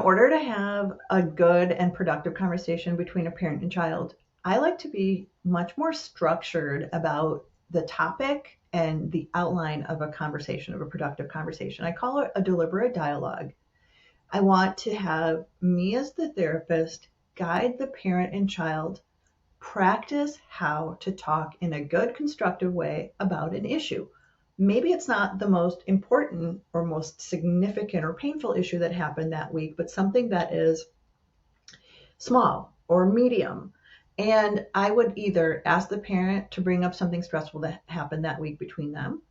order to have a good and productive conversation between a parent and child, I like to be much more structured about the topic and the outline of a conversation, of a productive conversation. I call it a deliberate dialogue. I want to have me as the therapist guide the parent and child practice how to talk in a good, constructive way about an issue. Maybe it's not the most important or most significant or painful issue that happened that week, but something that is small or medium. And I would either ask the parent to bring up something stressful that happened that week between them.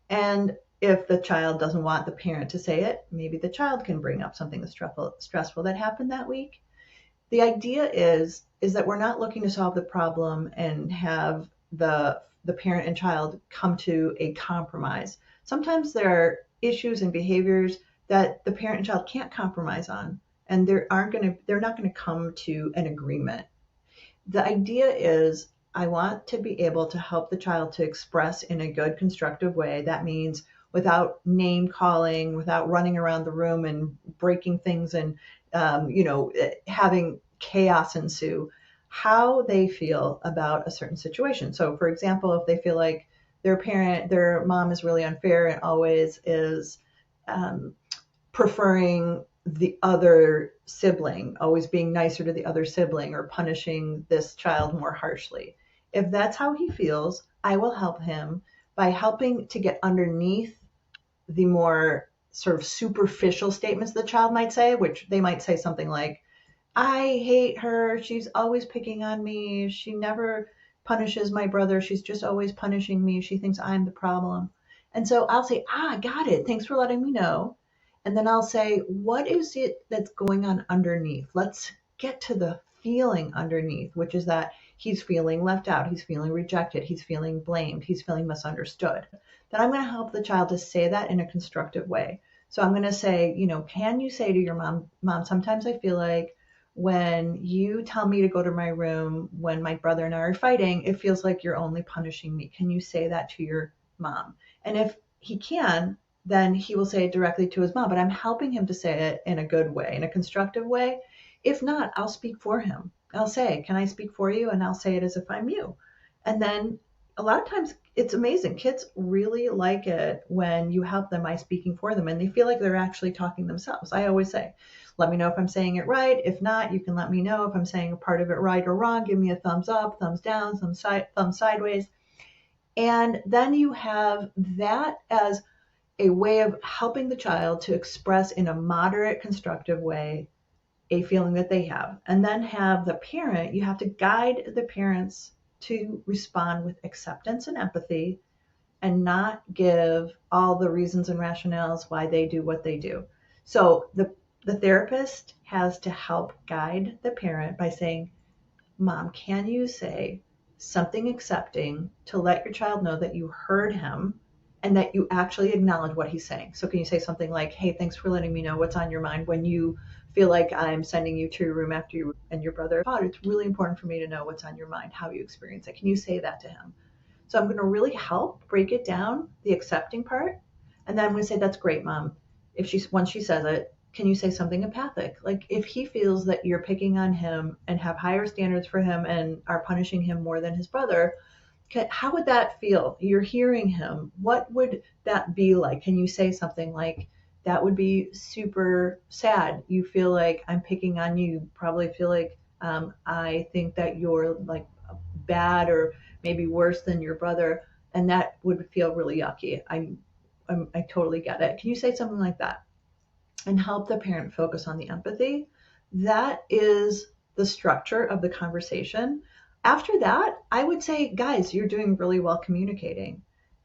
And if the child doesn't want the parent to say it, maybe the child can bring up something that's stressful that happened that week. The idea is that we're not looking to solve the problem and have the parent and child come to a compromise. Sometimes there are issues and behaviors that the parent and child can't compromise on, and they're not going to come to an agreement. The idea is I want to be able to help the child to express in a good, constructive way. That means without name calling, without running around the room and breaking things and, having chaos ensue, how they feel about a certain situation. So, for example, if they feel like their mom is really unfair and always is um, preferring the other sibling, always being nicer to the other sibling or punishing this child more harshly. If that's how he feels, I will help him by helping to get underneath the more sort of superficial statements the child might say, which they might say something like, I hate her. She's always picking on me. She never punishes my brother. She's just always punishing me. She thinks I'm the problem. And so I'll say, got it. Thanks for letting me know. And then I'll say, what is it that's going on underneath? Let's get to the feeling underneath, which is that he's feeling left out. He's feeling rejected. He's feeling blamed. He's feeling misunderstood. Then I'm going to help the child to say that in a constructive way. So I'm going to say, can you say to your mom, sometimes I feel like when you tell me to go to my room when my brother and I are fighting, it feels like you're only punishing me. Can you say that to your mom? And if he can, then he will say it directly to his mom. But I'm helping him to say it in a good way, in a constructive way. If not, I'll speak for him. I'll say, can I speak for you? And I'll say it as if I'm you. And then a lot of times it's amazing. Kids really like it when you help them by speaking for them and they feel like they're actually talking themselves. I always say, let me know if I'm saying it right. If not, you can let me know if I'm saying a part of it right or wrong. Give me a thumbs up, thumbs down, thumb sideways. And then you have that as a way of helping the child to express in a moderate, constructive way a feeling that they have. And then have the parent, you have to guide the parents to respond with acceptance and empathy and not give all the reasons and rationales why they do what they do. So the therapist has to help guide the parent by saying, Mom, can you say something accepting to let your child know that you heard him and that you actually acknowledge what he's saying? So can you say something like, hey, thanks for letting me know what's on your mind when you feel like I'm sending you to your room after you and your brother fought. It's really important for me to know what's on your mind, how you experience it. Can you say that to him? So I'm going to really help break it down, the accepting part. And then I'm going to say, that's great, Mom. Once she says it, can you say something empathic? Like if he feels that you're picking on him and have higher standards for him and are punishing him more than his brother, how would that feel? You're hearing him. What would that be like? Can you say something like, that would be super sad. You feel like I'm picking on you. You probably feel like I think that you're like bad or maybe worse than your brother. And that would feel really yucky. I totally get it. Can you say something like that? And help the parent focus on the empathy. That is the structure of the conversation. After that, I would say, guys, you're doing really well communicating.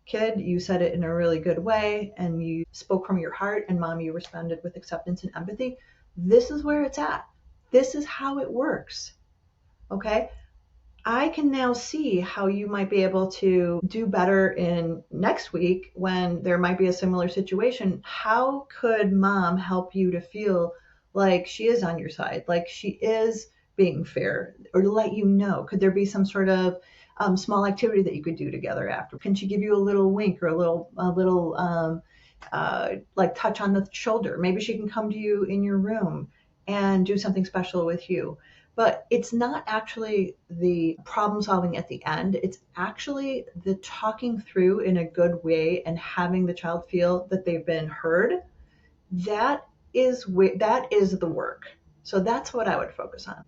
Kid, you said it in a really good way and you spoke from your heart, and Mom, you responded with acceptance and empathy. This is where it's at. This is how it works. Okay? I can now see how you might be able to do better in next week when there might be a similar situation. How could Mom help you to feel like she is on your side, like she is being fair, or to let you know? Could there be some sort of small activity that you could do together after? Can she give you a little wink or a little like touch on the shoulder? Maybe she can come to you in your room and do something special with you. But it's not actually the problem solving at the end. It's actually the talking through in a good way and having the child feel that they've been heard. That is the work. So that's what I would focus on.